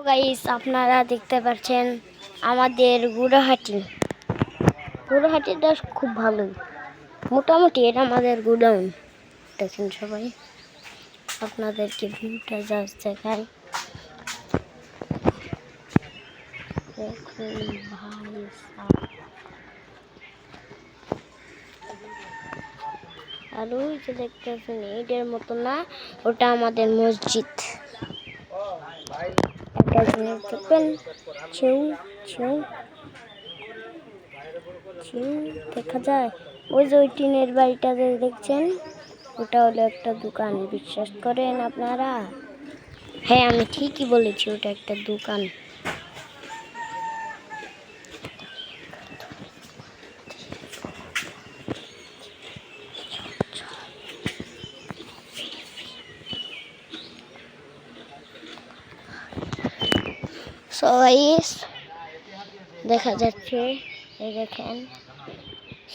Guys আপনারা দেখতে পাচ্ছেন আমাদের গুড়াহাটিটা খুব ভালোই, মোটামুটি এটা আমাদের গোডাউন। দেখেন সবাই, আপনাদেরকে ভিউটা জাস্ট দেখায়। দেখুন ভাই সাহেব, আর ওই যে দেখতেছেন এইটার মতো না, ওটা আমাদের মসজিদ। একটা জিনিস দেখবেন, চেউ চেউ চেউ দেখা যায়। ওই যে ওই টিনের বাড়িটা যে দেখছেন, ওটা হলো একটা দোকান। বিশ্বাস করেন আপনারা? হ্যাঁ, আমি ঠিকই বলেছি, ওটা একটা দোকান। সো গাইস দেখা যাচ্ছে, এই দেখেন।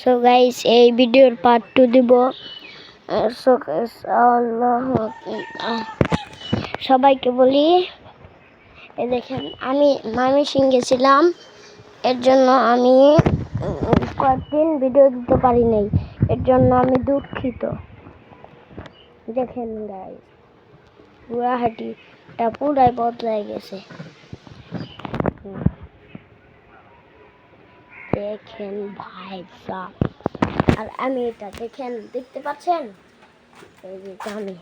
সো গাইস এই ভিডিওর পার্ট 2 দিব। সবাইকে বলি, এই দেখেন আমি ময়মনসিংহ গেছিলাম, এর জন্য আমি কয়েকদিন ভিডিও দিতে পারি নাই, এর জন্য আমি দুঃখিত। দেখেন গাইস, গুয়াহাটিটা পুরাই বদলায় গেছে। দেখেন ভাই সাহেব, আর আমি এটা দেখেন, দেখতে পাচ্ছেন এই যে আমি